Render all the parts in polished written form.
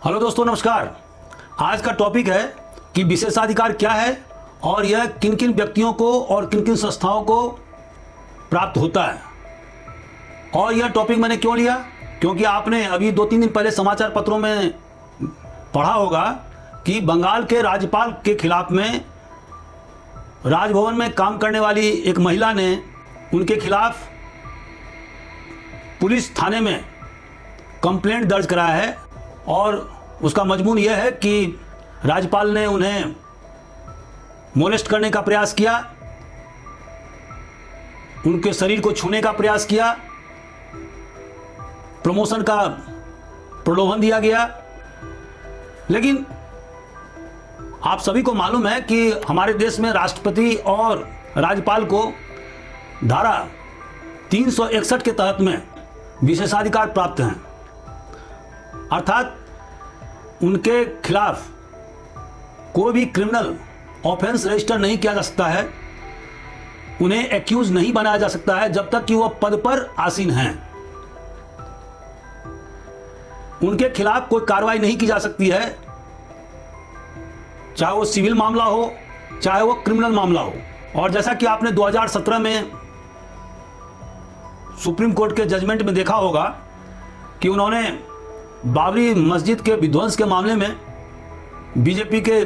Hello दोस्तों, नमस्कार। आज का टॉपिक है कि विशेषाधिकार क्या है और यह किन किन व्यक्तियों को और किन किन संस्थाओं को प्राप्त होता है। और यह टॉपिक मैंने क्यों लिया, क्योंकि आपने अभी 2-3 दिन पहले समाचार पत्रों में पढ़ा होगा कि बंगाल के राज्यपाल के खिलाफ में राजभवन में काम करने वाली एक महिला ने उनके खिलाफ पुलिस थाने में कंप्लेंट दर्ज कराया है। और उसका मजमून यह है कि राज्यपाल ने उन्हें मोलेस्ट करने का प्रयास किया, उनके शरीर को छूने का प्रयास किया, प्रमोशन का प्रलोभन दिया गया। लेकिन आप सभी को मालूम है कि हमारे देश में राष्ट्रपति और राज्यपाल को धारा 361 के तहत में विशेषाधिकार प्राप्त हैं, अर्थात उनके खिलाफ कोई भी क्रिमिनल ऑफेंस रजिस्टर नहीं किया जा सकता है, उन्हें एक्यूज नहीं बनाया जा सकता है जब तक कि वह पद पर आसीन हैं। उनके खिलाफ कोई कार्रवाई नहीं की जा सकती है, चाहे वो सिविल मामला हो चाहे वो क्रिमिनल मामला हो। और जैसा कि आपने 2017 में सुप्रीम कोर्ट के जजमेंट में देखा होगा कि उन्होंने बाबरी मस्जिद के विध्वंस के मामले में बीजेपी के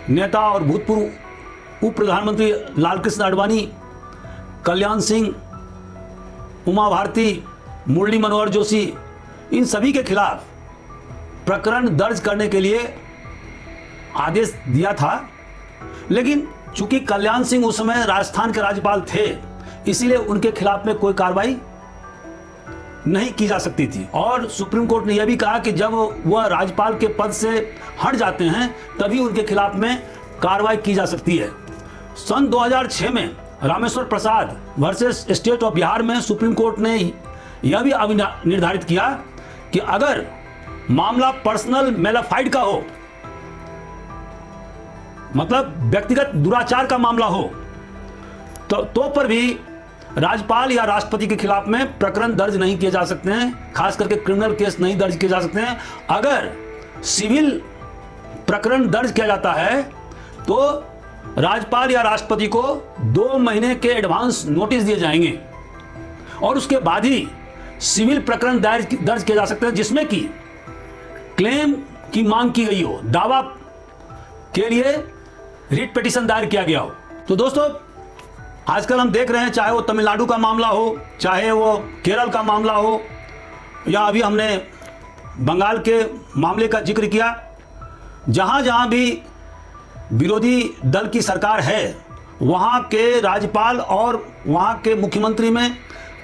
नेता और भूतपूर्व उप प्रधानमंत्री लालकृष्ण आडवाणी, कल्याण सिंह, उमा भारती, मुरली मनोहर जोशी, इन सभी के खिलाफ प्रकरण दर्ज करने के लिए आदेश दिया था। लेकिन चूंकि कल्याण सिंह उस समय राजस्थान के राज्यपाल थे, इसीलिए उनके खिलाफ में कोई कार्रवाई नहीं की जा सकती थी। और सुप्रीम कोर्ट ने यह भी कहा कि जब वह राज्यपाल के पद से हट जाते हैं तभी उनके खिलाफ में कार्रवाई की जा सकती है। सन 2006 में Rameshwar Prasad versus state of Bihar में सुप्रीम कोर्ट ने यह भी निर्धारित किया कि अगर मामला पर्सनल मेलाफाइड का हो, मतलब व्यक्तिगत दुराचार का मामला हो, तो पर भी राज्यपाल या राष्ट्रपति के खिलाफ में प्रकरण दर्ज नहीं किए जा सकते हैं, खास करके क्रिमिनल केस नहीं दर्ज किए जा सकते हैं। अगर सिविल प्रकरण दर्ज किया जाता है तो राज्यपाल या राष्ट्रपति को 2 महीने के एडवांस नोटिस दिए जाएंगे और उसके बाद ही सिविल प्रकरण दर्ज किए जा सकते हैं, जिसमें कि क्लेम की मांग की गई हो, दावा के लिए रिट पिटीशन दायर किया गया हो। तो दोस्तों, आजकल हम देख रहे हैं, चाहे वो तमिलनाडु का मामला हो, चाहे वो केरल का मामला हो, या अभी हमने बंगाल के मामले का जिक्र किया, जहां जहां भी विरोधी दल की सरकार है वहां के राज्यपाल और वहां के मुख्यमंत्री में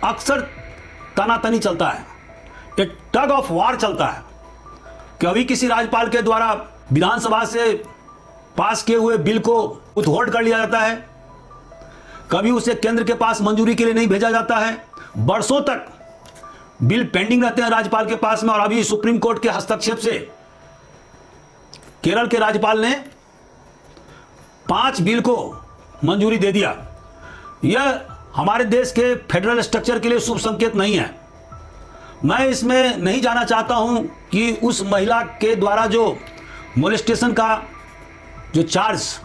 अक्सर तनातनी चलता है, एक टग ऑफ वार चलता है। कभी किसी राज्यपाल के द्वारा विधानसभा से पास किए हुए बिल को विथहोल्ड कर लिया जाता है, कभी उसे केंद्र के पास मंजूरी के लिए नहीं भेजा जाता है, बरसों तक बिल पेंडिंग रहते हैं राज्यपाल के पास में। और अभी सुप्रीम कोर्ट के हस्तक्षेप से केरल के राज्यपाल ने 5 बिल को मंजूरी दे दिया। यह हमारे देश के फेडरल स्ट्रक्चर के लिए शुभ संकेत नहीं है। मैं इसमें नहीं जाना चाहता हूं कि उस महिला के द्वारा जो मोलेस्टेशन का जो चार्ज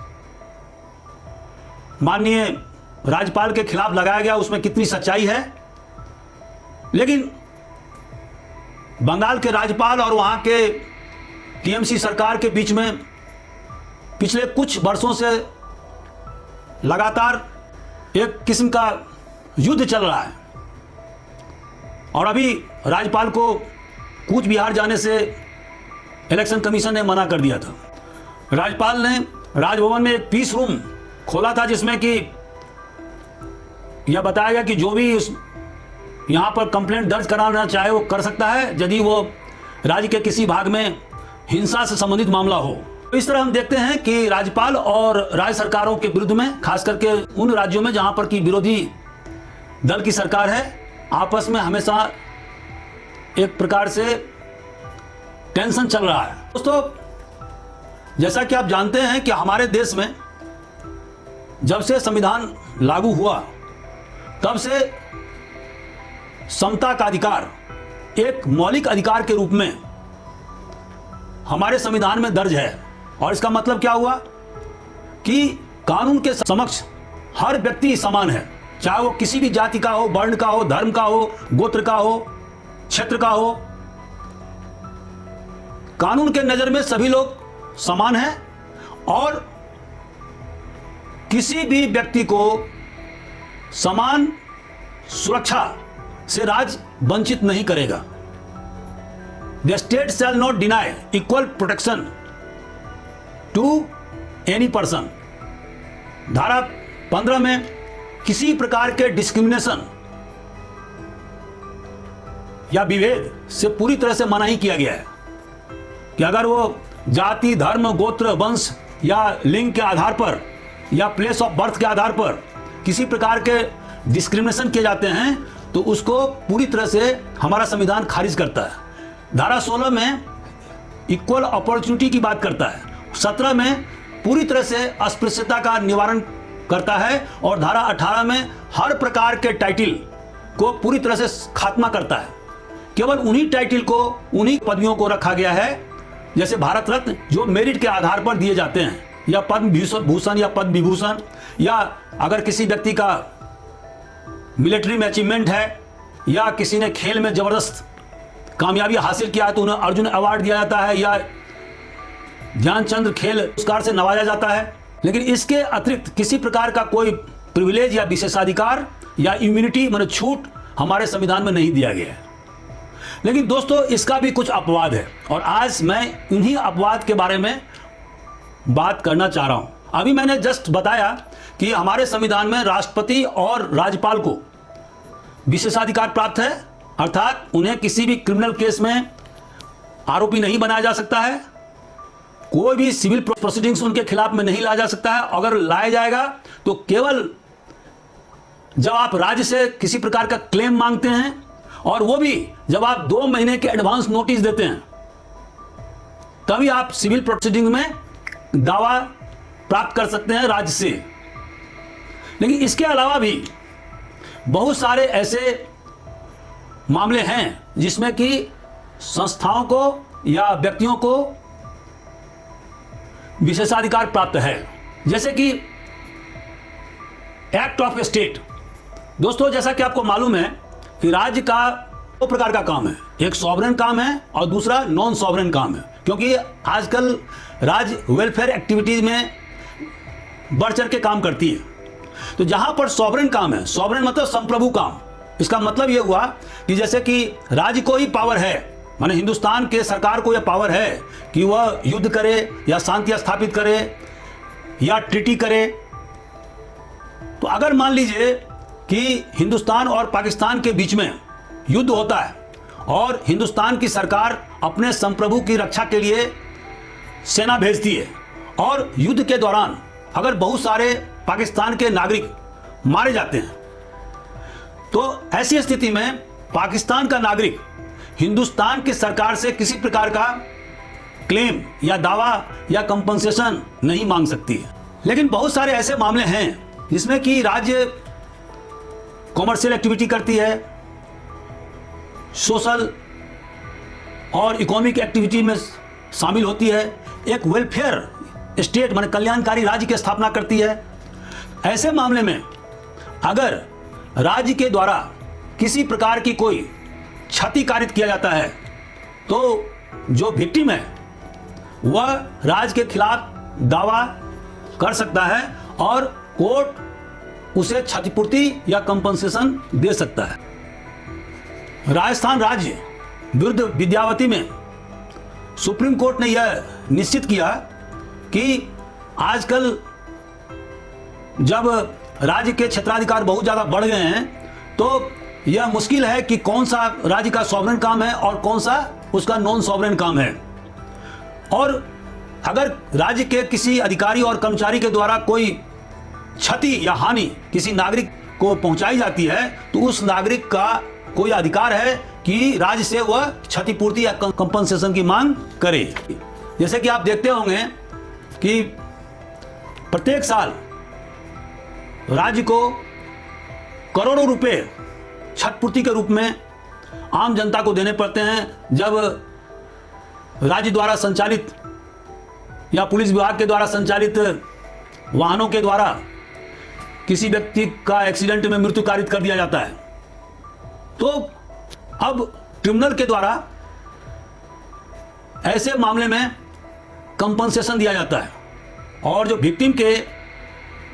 माननीय राज्यपाल के खिलाफ लगाया गया उसमें कितनी सच्चाई है। लेकिन बंगाल के राज्यपाल और वहां के टीएमसी सरकार के बीच में पिछले कुछ वर्षों से लगातार एक किस्म का युद्ध चल रहा है। और अभी राज्यपाल को कूच बिहार जाने से इलेक्शन कमीशन ने मना कर दिया था। राज्यपाल ने राजभवन में एक पीस रूम खोला था, जिसमें कि यह बताया गया कि जो भी यहाँ पर कंप्लेंट दर्ज कराना चाहे वो कर सकता है, यदि वो राज्य के किसी भाग में हिंसा से संबंधित मामला हो। इस तरह हम देखते हैं कि राज्यपाल और राज्य सरकारों के विरुद्ध में, खास करके उन राज्यों में जहाँ पर कि विरोधी दल की सरकार है, आपस में हमेशा एक प्रकार से टेंशन चल रहा है। दोस्तों, जैसा कि आप जानते हैं कि हमारे देश में जब से संविधान लागू हुआ तब से समता का अधिकार एक मौलिक अधिकार के रूप में हमारे संविधान में दर्ज है। और इसका मतलब क्या हुआ कि कानून के समक्ष हर व्यक्ति समान है, चाहे वो किसी भी जाति का हो, वर्ण का हो, धर्म का हो, गोत्र का हो, क्षेत्र का हो। कानून के नजर में सभी लोग समान हैं और किसी भी व्यक्ति को समान सुरक्षा से राज्य वंचित नहीं करेगा। The state shall not deny equal protection to any person. धारा 15 में किसी प्रकार के डिस्क्रिमिनेशन या विभेद से पूरी तरह से मना ही किया गया है कि अगर वो जाति, धर्म, गोत्र, वंश या लिंग के आधार पर या प्लेस ऑफ बर्थ के आधार पर किसी प्रकार के डिस्क्रिमिनेशन किए जाते हैं तो उसको पूरी तरह से हमारा संविधान खारिज करता है। धारा 16 में इक्वल अपॉर्चुनिटी की बात करता है, 17 में पूरी तरह से अस्पृश्यता का निवारण करता है और धारा 18 में हर प्रकार के टाइटल को पूरी तरह से खात्मा करता है। केवल उन्हीं टाइटल को, उन्हीं पदवियों को रखा गया है जैसे भारत रत्न जो मेरिट के आधार पर दिए जाते हैं, या पद्म भूषण या पद्म विभूषण, या अगर किसी व्यक्ति का मिलिट्री में अचीवमेंट है या किसी ने खेल में जबरदस्त कामयाबी हासिल किया है तो उन्हें अर्जुन अवार्ड दिया जाता है या ध्यानचंद खेल पुरस्कार से नवाजा जाता है। लेकिन इसके अतिरिक्त किसी प्रकार का कोई प्रिविलेज या विशेषाधिकार या इम्यूनिटी मतलब छूट हमारे संविधान में नहीं दिया गया है। लेकिन दोस्तों इसका भी कुछ अपवाद है और आज मैं इन्हीं अपवाद के बारे में बात करना चाह रहा हूं। अभी मैंने जस्ट बताया कि हमारे संविधान में राष्ट्रपति और राज्यपाल को विशेषाधिकार प्राप्त है, अर्थात उन्हें किसी भी क्रिमिनल केस में आरोपी नहीं बनाया जा सकता है, कोई भी सिविल प्रोसीडिंग्स उनके खिलाफ में नहीं लाया जा सकता है। अगर लाया जाएगा तो केवल जब आप राज्य से किसी प्रकार का क्लेम मांगते हैं और वो भी जब आप 2 महीने के एडवांस नोटिस देते हैं तभी आप सिविल प्रोसीडिंग में दावा प्राप्त कर सकते हैं राज्य से। लेकिन इसके अलावा भी बहुत सारे ऐसे मामले हैं जिसमें कि संस्थाओं को या व्यक्तियों को विशेषाधिकार प्राप्त है, जैसे कि एक्ट ऑफ स्टेट। दोस्तों जैसा कि आपको मालूम है कि राज्य का 2 प्रकार का काम है, एक सॉवरेन काम है और दूसरा नॉन सॉवरेन काम है, क्योंकि आजकल राज्य वेलफेयर एक्टिविटीज में बढ़ चढ़ के काम करती है। तो जहां पर सॉवरेन काम है, सॉवरेन मतलब संप्रभु काम, इसका मतलब यह हुआ कि जैसे कि राज्य को ही पावर है, माने हिंदुस्तान के सरकार को यह पावर है कि वह युद्ध करे या शांति स्थापित करे या ट्रीटी करे। तो अगर मान लीजिए कि हिंदुस्तान और पाकिस्तान के बीच में युद्ध होता है और हिंदुस्तान की सरकार अपने संप्रभु की रक्षा के लिए सेना भेजती है और युद्ध के दौरान अगर बहुत सारे पाकिस्तान के नागरिक मारे जाते हैं तो ऐसी स्थिति में पाकिस्तान का नागरिक हिंदुस्तान की सरकार से किसी प्रकार का क्लेम या दावा या कंपनसेशन नहीं मांग सकती है। लेकिन बहुत सारे ऐसे मामले हैं जिसमें कि राज्य कॉमर्शियल एक्टिविटी करती है, सोशल और इकोनॉमिक एक्टिविटी में शामिल होती है, एक वेलफेयर स्टेट माने कल्याणकारी राज्य की स्थापना करती है। ऐसे मामले में अगर राज्य के द्वारा किसी प्रकार की कोई क्षति कारित किया जाता है तो जो विक्टिम है वह राज्य के खिलाफ दावा कर सकता है और कोर्ट उसे क्षतिपूर्ति या कंपनसेशन दे सकता है। राजस्थान राज्य विरुद्ध विद्यावती में सुप्रीम कोर्ट ने यह निश्चित किया कि आजकल जब राज्य के क्षेत्राधिकार बहुत ज़्यादा बढ़ गए हैं तो यह मुश्किल है कि कौन सा राज्य का सॉवरेन काम है और कौन सा उसका नॉन सॉवरेन काम है। और अगर राज्य के किसी अधिकारी और कर्मचारी के द्वारा कोई क्षति या हानि किसी नागरिक को पहुंचाई जाती है तो उस नागरिक का कोई अधिकार है कि राज्य से वह क्षतिपूर्ति या कंपनसेशन की मांग करे। जैसे कि आप देखते होंगे कि प्रत्येक साल राज्य को करोड़ों रुपए क्षतिपूर्ति के रूप में आम जनता को देने पड़ते हैं जब राज्य द्वारा संचालित या पुलिस विभाग के द्वारा संचालित वाहनों के द्वारा किसी व्यक्ति का एक्सीडेंट में मृत्यु कारित कर दिया जाता है, तो अब ट्रिब्यूनल के द्वारा ऐसे मामले में कंपनसेशन दिया जाता है और जो विक्टिम के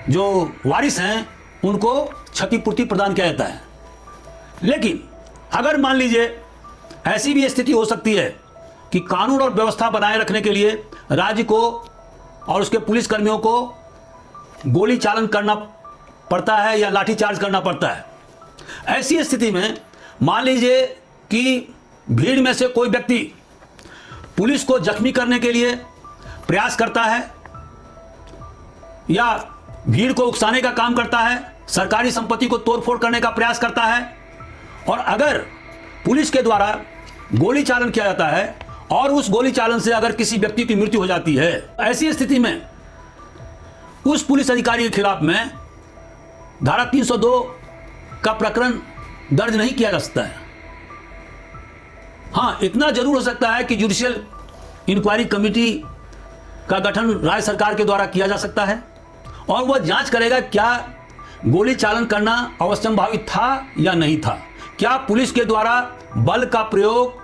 जो वारिस हैं उनको क्षतिपूर्ति प्रदान किया जाता है। लेकिन अगर मान लीजिए ऐसी भी स्थिति हो सकती है कि कानून और व्यवस्था बनाए रखने के लिए राज्य को और उसके पुलिस कर्मियों को गोली चालन करना पड़ता है या लाठीचार्ज करना पड़ता है। ऐसी स्थिति में मान लीजिए कि भीड़ में से कोई व्यक्ति पुलिस को जख्मी करने के लिए प्रयास करता है या भीड़ को उकसाने का काम करता है, सरकारी संपत्ति को तोड़फोड़ करने का प्रयास करता है, और अगर पुलिस के द्वारा गोली चालन किया जाता है और उस गोली चालन से अगर किसी व्यक्ति की मृत्यु हो जाती है, ऐसी स्थिति में उस पुलिस अधिकारी के खिलाफ में धारा 302 का प्रकरण दर्ज नहीं किया जा सकता है। हाँ, इतना जरूर हो सकता है कि जुडिशियल इंक्वायरी कमेटी का गठन राज्य सरकार के द्वारा किया जा सकता है और वह जांच करेगा क्या गोली चालन करना अवश्यंभावी था या नहीं था, क्या पुलिस के द्वारा बल का प्रयोग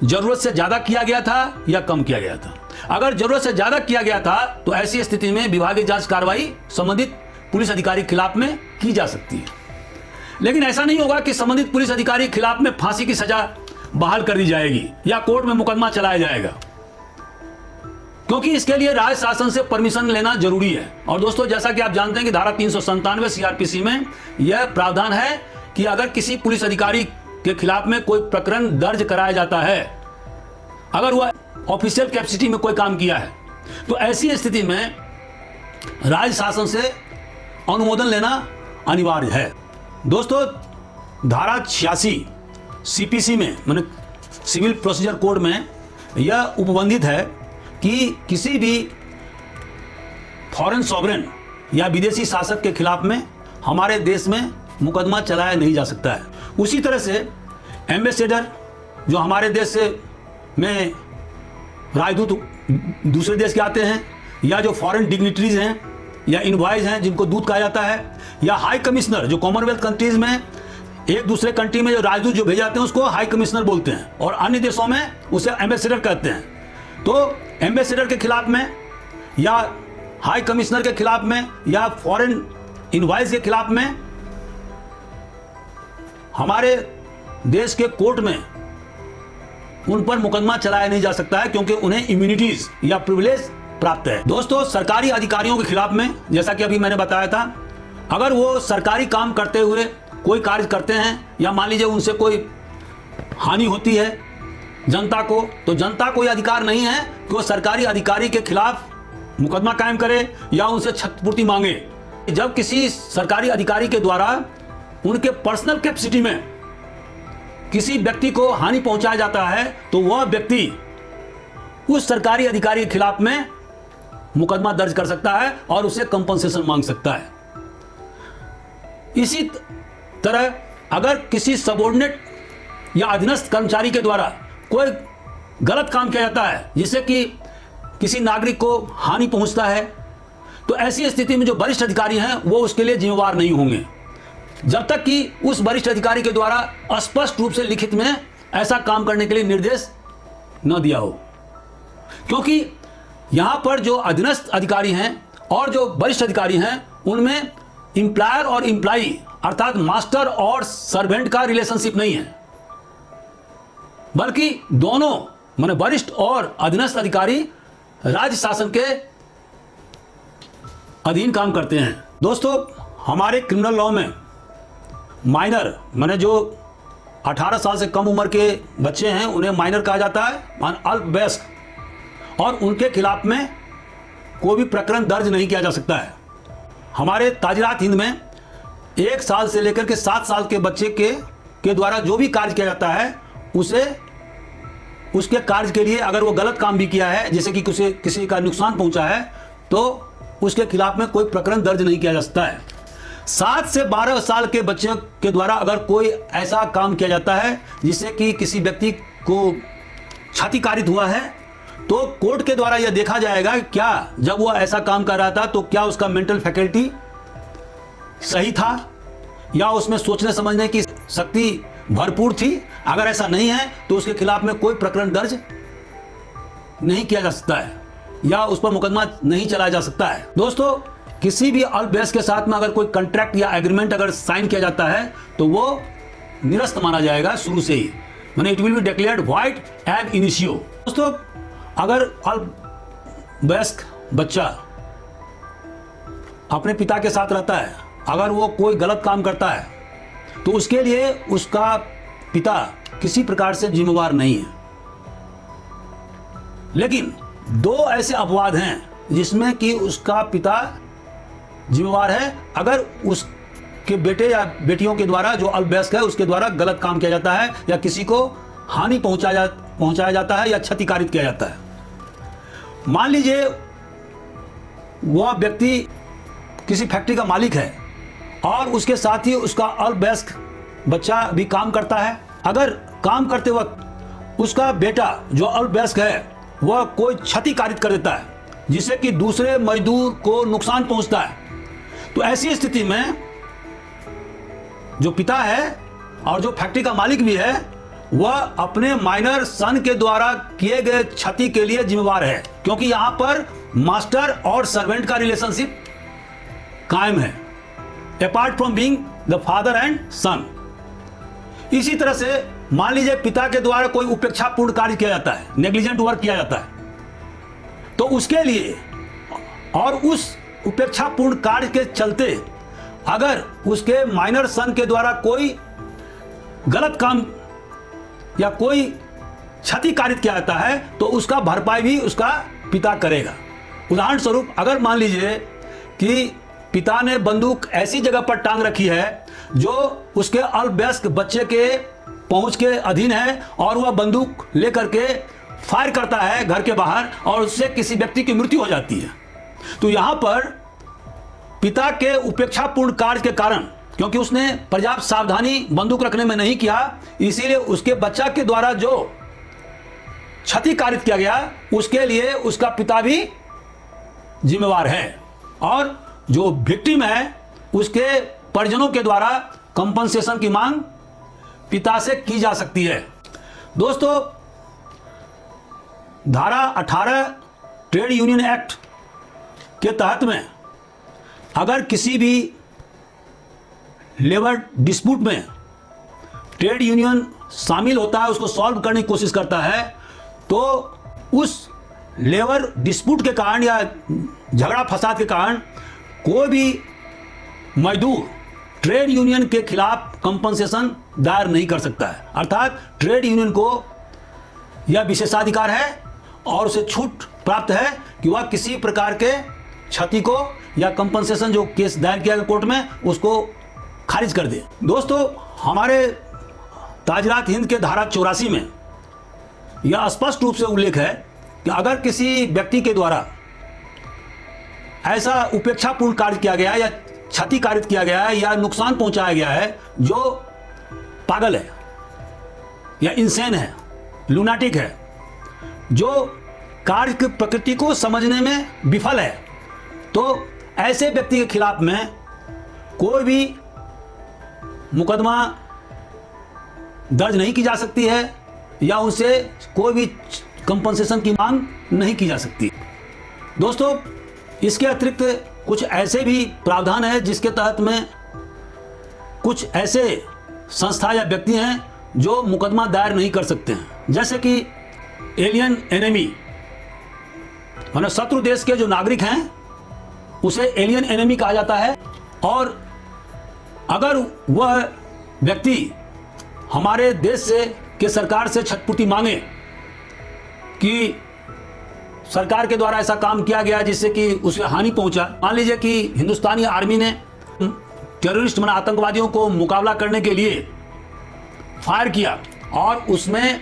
जरूरत से ज्यादा किया गया था या कम किया गया था। अगर जरूरत से ज्यादा किया गया था तो ऐसी स्थिति में विभागीय जांच कार्रवाई संबंधित पुलिस अधिकारी के खिलाफ में की जा सकती है। लेकिन ऐसा नहीं होगा कि संबंधित पुलिस अधिकारी के खिलाफ में फांसी की सजा बहाल कर दी जाएगी या कोर्ट में मुकदमा चलाया जाएगा, क्योंकि इसके लिए राज्य शासन से परमिशन लेना जरूरी है। और दोस्तों, जैसा कि आप जानते हैं कि धारा 397 सीआरपीसी में यह प्रावधान है कि अगर किसी पुलिस अधिकारी के खिलाफ में कोई प्रकरण दर्ज कराया जाता है, अगर वह ऑफिशियल कैपेसिटी में कोई काम किया है, तो ऐसी स्थिति में राज्य शासन से अनुमोदन लेना अनिवार्य है। दोस्तों, धारा 86 सीपीसी में, माने सिविल प्रोसीजर कोड में, यह उपबंधित है कि किसी भी फॉरेन सॉवरेन या विदेशी शासक के खिलाफ में हमारे देश में मुकदमा चलाया नहीं जा सकता है। उसी तरह से एम्बेसडर जो हमारे देश से में राजदूत दूसरे देश के आते हैं, या जो फॉरेन डिग्निटरीज हैं या इनवॉइस हैं जिनको दूत कहा जाता है, या हाई कमिश्नर जो कॉमनवेल्थ कंट्रीज में एक दूसरे कंट्री में जो राजदूत जो भेजे जाते हैं उसको हाई कमिश्नर बोलते हैं और अन्य देशों में उसे एम्बेसडर कहते हैं। तो एम्बेसडर के खिलाफ में या हाई कमिश्नर के खिलाफ में या फॉरेन इनवॉइस के खिलाफ में हमारे देश के कोर्ट में उन पर मुकदमा चलाया नहीं जा सकता है, क्योंकि उन्हें इम्यूनिटीज या प्रिविलेज प्राप्त है। दोस्तों, सरकारी अधिकारियों के खिलाफ में, जैसा कि अभी मैंने बताया था, अगर वो सरकारी काम करते हुए कोई कार्य करते हैं या मान लीजिए उनसे कोई हानि होती है जनता को, तो जनता को यह अधिकार नहीं है कि वो सरकारी अधिकारी के खिलाफ मुकदमा कायम करे या उनसे क्षतिपूर्ति मांगे। जब किसी सरकारी अधिकारी के द्वारा उनके पर्सनल कैपेसिटी में किसी व्यक्ति को हानि पहुंचाया जाता है, तो वह व्यक्ति उस सरकारी अधिकारी के खिलाफ में मुकदमा दर्ज कर सकता है और उससे कंपनसेशन मांग सकता है। इसी तरह अगर किसी सबऑर्डिनेट या अधीनस्थ कर्मचारी के द्वारा कोई गलत काम किया जाता है जिससे कि किसी नागरिक को हानि पहुंचता है, तो ऐसी स्थिति में जो वरिष्ठ अधिकारी हैं वो उसके लिए जिम्मेवार नहीं होंगे, जब तक कि उस वरिष्ठ अधिकारी के द्वारा स्पष्ट रूप से लिखित में ऐसा काम करने के लिए निर्देश न दिया हो। क्योंकि यहां पर जो अधीनस्थ अधिकारी हैं और जो वरिष्ठ अधिकारी हैं उनमें इंप्लायर और इंप्लाई अर्थात मास्टर और सर्वेंट का रिलेशनशिप नहीं है, बल्कि दोनों माने वरिष्ठ और अधीनस्थ अधिकारी राज्य शासन के अधीन काम करते हैं। दोस्तों, हमारे क्रिमिनल लॉ में माइनर माने जो 18 साल से कम उम्र के बच्चे हैं उन्हें माइनर कहा जाता है, मान अल्पवयस्क, और उनके खिलाफ में कोई भी प्रकरण दर्ज नहीं किया जा सकता है। हमारे ताजीरात हिंद में 1 साल से लेकर के 7 साल के बच्चे के द्वारा जो भी कार्य किया जाता है उसे उसके कार्य के लिए अगर वो गलत काम भी किया है, जैसे कि किसी का नुकसान पहुंचा है, तो उसके खिलाफ में कोई प्रकरण दर्ज नहीं किया जा सकता है। 7 से 12 साल के बच्चे के द्वारा अगर कोई ऐसा काम किया जाता है जिससे कि किसी व्यक्ति को क्षतिकारित हुआ है तो कोर्ट के द्वारा यह देखा जाएगा क्या जब वह ऐसा काम कर रहा था तो क्या उसका मेंटल फैकल्टी सही था या उसमें सोचने समझने की शक्ति भरपूर थी। अगर ऐसा नहीं है तो उसके खिलाफ में कोई प्रकरण दर्ज नहीं किया जा सकता है या उस पर मुकदमा नहीं चलाया जा सकता है। दोस्तों, किसी भी अल्पवयस्क के साथ में अगर कोई कॉन्ट्रैक्ट या एग्रीमेंट अगर साइन किया जाता है तो वो निरस्त माना जाएगा शुरू से ही, माने it will be declared void एब इनिशियो। दोस्तों, अगर अल्पवयस्क बच्चा अपने पिता के साथ रहता है, अगर वो कोई गलत काम करता है तो उसके लिए उसका पिता किसी प्रकार से जिम्मेवार नहीं है। लेकिन दो ऐसे अपवाद हैं जिसमें कि उसका पिता जिम्मेवार है अगर उसके बेटे या बेटियों के द्वारा, जो अल्पवयस्क है, उसके द्वारा गलत काम किया जाता है या किसी को हानि पहुंचाया जाता है या क्षतिकारित किया जाता है। मान लीजिए वह व्यक्ति किसी फैक्ट्री का मालिक है और उसके साथ ही उसका अल्पवयस्क बच्चा भी काम करता है। अगर काम करते वक्त उसका बेटा जो अल्पवयस्क है वह कोई क्षतिकारित कर देता है जिससे कि दूसरे मजदूर को नुकसान पहुंचता है, तो ऐसी स्थिति में जो पिता है और जो फैक्ट्री का मालिक भी है वह अपने माइनर सन के द्वारा किए गए क्षति के लिए जिम्मेवार है, क्योंकि यहां पर मास्टर और सर्वेंट का रिलेशनशिप कायम है, apart from being the father and son. इसी तरह से मान लीजिए पिता के द्वारा कोई उपेक्षापूर्ण कार्य किया जाता है, नेग्लिजेंट वर्क किया जाता है, तो उसके लिए और उस उपेक्षापूर्ण कार्य के चलते अगर उसके माइनर सन के द्वारा कोई गलत काम या कोई क्षति कारित किया जाता है तो उसका भरपाई भी उसका पिता करेगा। उदाहरण स्वरूप, अगर मान लीजिए कि पिता ने बंदूक ऐसी जगह पर टांग रखी है जो उसके अल्पवयस्क बच्चे के पहुंच के अधीन है और वह बंदूक लेकर के फायर करता है घर के बाहर और उससे किसी व्यक्ति की मृत्यु हो जाती है, तो यहां पर पिता के उपेक्षापूर्ण कार्य के कारण, क्योंकि उसने पर्याप्त सावधानी बंदूक रखने में नहीं किया, इसीलिए उसके बच्चा के द्वारा जो क्षति कारित किया गया उसके लिए उसका पिता भी जिम्मेवार है और जो विक्टिम है उसके परिजनों के द्वारा कंपनसेशन की मांग पिता से की जा सकती है। दोस्तों, धारा 18 ट्रेड यूनियन एक्ट के तहत में अगर किसी भी लेबर डिस्प्यूट में ट्रेड यूनियन शामिल होता है, उसको सॉल्व करने की कोशिश करता है, तो उस लेबर डिस्प्यूट के कारण या झगड़ा फसाद के कारण कोई भी मजदूर ट्रेड यूनियन के खिलाफ कंपनसेशन दायर नहीं कर सकता है। अर्थात ट्रेड यूनियन को यह विशेषाधिकार है और उसे छूट प्राप्त है कि वह किसी प्रकार के क्षति को या कंपनसेशन जो केस दायर किया गया कोर्ट में उसको खारिज कर दे। दोस्तों, हमारे ताजरात हिंद के धारा 84 में यह स्पष्ट रूप से उल्लेख है कि अगर किसी व्यक्ति के द्वारा ऐसा उपेक्षापूर्ण कार्य किया गया या क्षति कारित किया गया है या नुकसान पहुंचाया गया है जो पागल है या इंसेन है, लूनाटिक है, जो कार्य की प्रकृति को समझने में विफल है, तो ऐसे व्यक्ति के खिलाफ में कोई भी मुकदमा दर्ज नहीं की जा सकती है या उनसे कोई भी कंपनसेशन की मांग नहीं की जा सकती। दोस्तों, इसके अतिरिक्त कुछ ऐसे भी प्रावधान है जिसके तहत में कुछ ऐसे संस्था या व्यक्ति हैं जो मुकदमा दायर नहीं कर सकते हैं, जैसे कि एलियन एनिमी, माने शत्रु देश के जो नागरिक हैं उसे एलियन एनिमी कहा जाता है। और अगर वह व्यक्ति हमारे देश से के सरकार से क्षतिपूर्ति मांगे कि सरकार के द्वारा ऐसा काम किया गया जिससे कि उसे हानि पहुंचा, मान लीजिए कि हिंदुस्तानी आर्मी ने टेररिस्ट माने आतंकवादियों को मुकाबला करने के लिए फायर किया और उसमें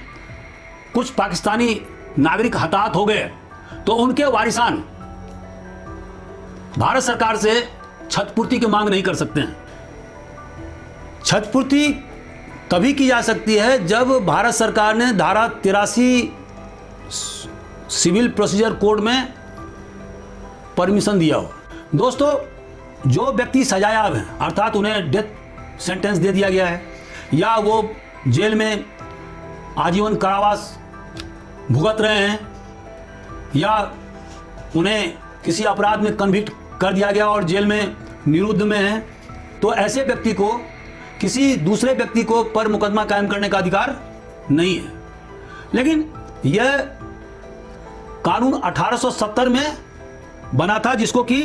कुछ पाकिस्तानी नागरिक हताहत हो गए, तो उनके वारिसान भारत सरकार से क्षतिपूर्ति की मांग नहीं कर सकते हैं। क्षतिपूर्ति तभी की जा सकती है जब भारत सरकार ने धारा 83 सिविल प्रोसीजर कोड में परमिशन दिया हो। दोस्तों, जो व्यक्ति सजायाब हैं, अर्थात उन्हें डेथ सेंटेंस दे दिया गया है या वो जेल में आजीवन कारावास भुगत रहे हैं या उन्हें किसी अपराध में कन्विक्ट कर दिया गया और जेल में निरुद्ध में हैं, तो ऐसे व्यक्ति को किसी दूसरे व्यक्ति को पर मुकदमा कायम करने का अधिकार नहीं है। लेकिन यह कानून 1870 में बना था, जिसको कि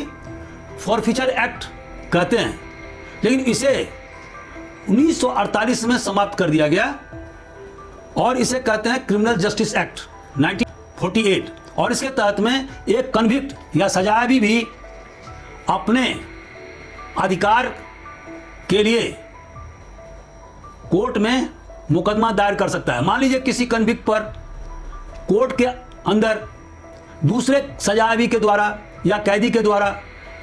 फॉरफीचर एक्ट कहते हैं, लेकिन इसे 1948 में समाप्त कर दिया गया और इसे कहते हैं क्रिमिनल जस्टिस एक्ट 1948। और इसके तहत में एक कन्विक्ट या सजायाबी भी अपने अधिकार के लिए कोर्ट में मुकदमा दायर कर सकता है। मान लीजिए किसी कन्विक्ट पर कोर्ट के अंदर दूसरे सजायाबी के द्वारा या कैदी के द्वारा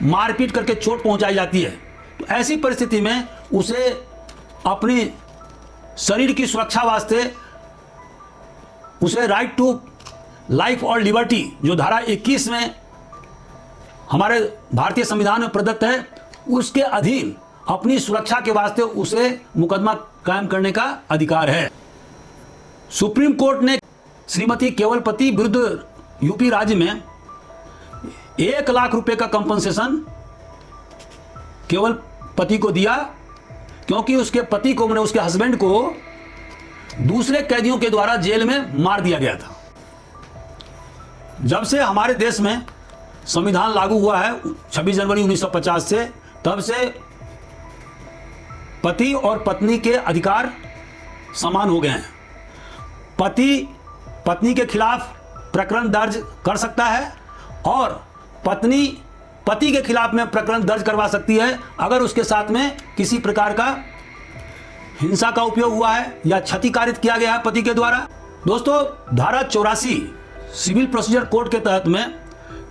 मारपीट करके चोट पहुंचाई जाती है, तो ऐसी परिस्थिति में उसे अपनी शरीर की सुरक्षा वास्ते उसे राइट टू लाइफ और लिबर्टी, जो धारा 21 में हमारे भारतीय संविधान में प्रदत्त है, उसके अधीन अपनी सुरक्षा के वास्ते उसे मुकदमा कायम करने का अधिकार है। सुप्रीम कोर्ट ने श्रीमती केवलपति विरुद्ध यूपी राज्य में 1 लाख रुपए का कंपनसेशन केवलपति को दिया, क्योंकि उसके पति को, मैंने उसके हस्बैंड को दूसरे कैदियों के द्वारा जेल में मार दिया गया था। जब से हमारे देश में संविधान लागू हुआ है 26 जनवरी 1950 से, तब से पति और पत्नी के अधिकार समान हो गए हैं। पति पत्नी के खिलाफ प्रकरण दर्ज कर सकता है और पत्नी पति के खिलाफ में प्रकरण दर्ज करवा सकती है अगर उसके साथ में किसी प्रकार का हिंसा का उपयोग हुआ है या क्षति कारित किया गया है पति के द्वारा। दोस्तों, धारा 84 सिविल प्रोसीजर कोड के तहत में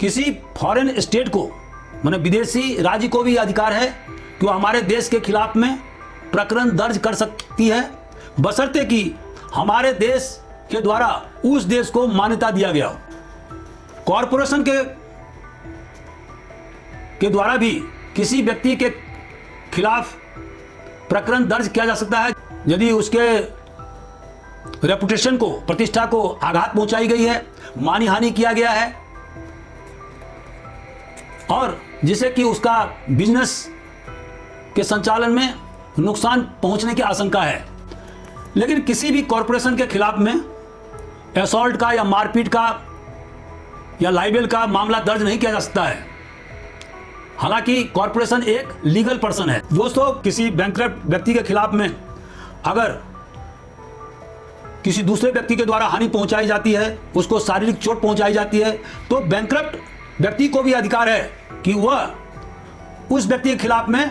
किसी फॉरेन स्टेट को, माने विदेशी राज्य को भी अधिकार है कि वो हमारे देश के खिलाफ में प्रकरण दर्ज कर सकती है, बशर्ते कि हमारे देश के द्वारा उस देश को मान्यता दिया गया हो। कॉरपोरेशन के द्वारा भी किसी व्यक्ति के खिलाफ प्रकरण दर्ज किया जा सकता है यदि उसके रेपुटेशन को, प्रतिष्ठा को आघात पहुंचाई गई है, मानी हानि किया गया है और जिससे कि उसका बिजनेस के संचालन में नुकसान पहुंचने की आशंका है। लेकिन किसी भी कॉरपोरेशन के खिलाफ में असॉल्ट का या मारपीट का या लाइबेल का मामला दर्ज नहीं किया जा सकता है, हालांकि कॉरपोरेशन एक लीगल पर्सन है। दोस्तों, किसी बैंकरप्ट व्यक्ति के खिलाफ में अगर किसी दूसरे व्यक्ति के द्वारा हानि पहुंचाई जाती है, उसको शारीरिक चोट पहुंचाई जाती है, तो बैंकरप्ट व्यक्ति को भी अधिकार है कि वह उस व्यक्ति के खिलाफ में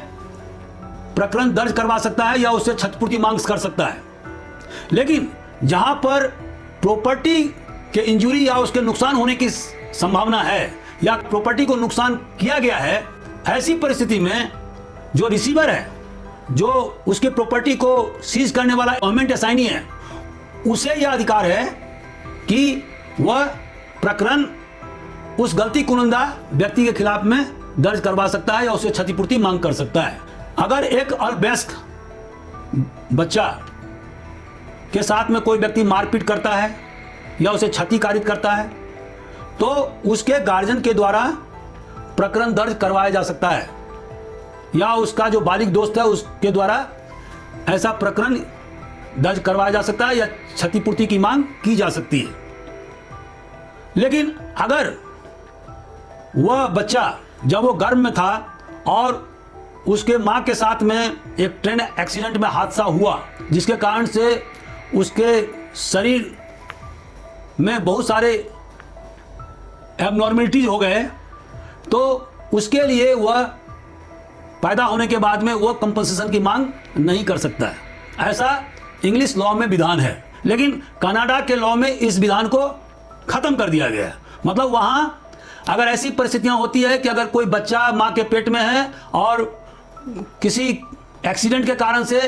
प्रकरण दर्ज करवा सकता है या उससे क्षतिपूर्ति मांग कर सकता है। लेकिन जहां पर प्रॉपर्टी के इंजुरी या उसके नुकसान होने की संभावना है या प्रॉपर्टी को नुकसान किया गया है, ऐसी परिस्थिति में जो रिसीवर है, जो उसके प्रॉपर्टी को सीज करने वाला गवर्नमेंट असाइनी है, उसे यह अधिकार है कि वह प्रकरण उस गलती कुनंदा व्यक्ति के खिलाफ में दर्ज करवा सकता है या उससे क्षतिपूर्ति मांग कर सकता है। अगर एक अल्पवयस्क बच्चा के साथ में कोई व्यक्ति मारपीट करता है या उसे क्षति कारित करता है, तो उसके गार्जियन के द्वारा प्रकरण दर्ज करवाया जा सकता है या उसका जो बालिग दोस्त है उसके द्वारा ऐसा प्रकरण दर्ज करवाया जा सकता है या क्षतिपूर्ति की मांग की जा सकती है। लेकिन अगर वह बच्चा जब वो गर्भ में था और उसके मां के साथ में एक ट्रेन एक्सीडेंट में हादसा हुआ जिसके कारण से उसके शरीर में बहुत सारे एबनॉर्मलिटीज हो गए, तो उसके लिए वह पैदा होने के बाद में वह कंपनसेशन की मांग नहीं कर सकता है। ऐसा इंग्लिश लॉ में विधान है, लेकिन कनाडा के लॉ में इस विधान को खत्म कर दिया गया है। मतलब वहां अगर ऐसी परिस्थितियां होती है कि अगर कोई बच्चा मां के पेट में है और किसी एक्सीडेंट के कारण से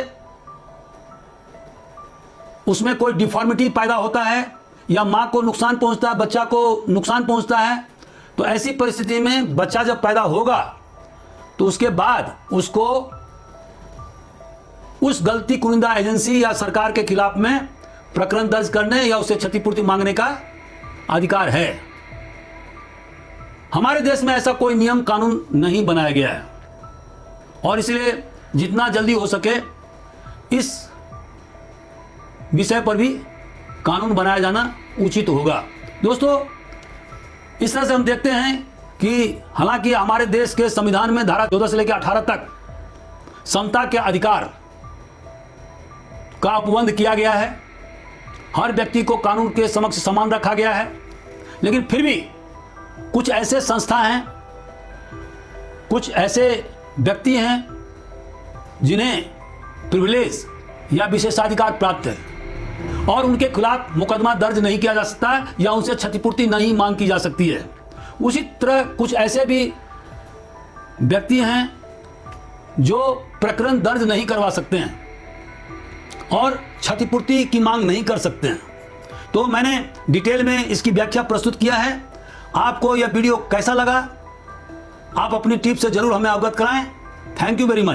उसमें कोई डिफॉर्मिटी पैदा होता है या माँ को नुकसान पहुंचता है, बच्चा को नुकसान पहुंचता है, तो ऐसी परिस्थिति में बच्चा जब पैदा होगा तो उसके बाद उसको उस गलती कुनिंदा एजेंसी या सरकार के खिलाफ में प्रकरण दर्ज करने या उससे क्षतिपूर्ति मांगने का अधिकार है। हमारे देश में ऐसा कोई नियम कानून नहीं बनाया गया है और इसलिए जितना जल्दी हो सके इस विषय पर भी कानून बनाया जाना उचित होगा। दोस्तों, इस तरह से हम देखते हैं कि हालांकि हमारे देश के संविधान में धारा 14 से लेकर 18 तक समता के अधिकार का उपबंध किया गया है, हर व्यक्ति को कानून के समक्ष समान रखा गया है, लेकिन फिर भी कुछ ऐसे संस्था हैं, कुछ ऐसे व्यक्ति हैं जिन्हें प्रिविलेज या विशेषाधिकार प्राप्त है और उनके खिलाफ मुकदमा दर्ज नहीं किया जा सकता या उनसे क्षतिपूर्ति नहीं मांग की जा सकती है। उसी तरह कुछ ऐसे भी व्यक्ति हैं जो प्रकरण दर्ज नहीं करवा सकते हैं और क्षतिपूर्ति की मांग नहीं कर सकते हैं। तो मैंने डिटेल में इसकी व्याख्या प्रस्तुत किया है। आपको यह वीडियो कैसा लगा, आप अपनी टिप से जरूर हमें अवगत कराएं। Thank you very much.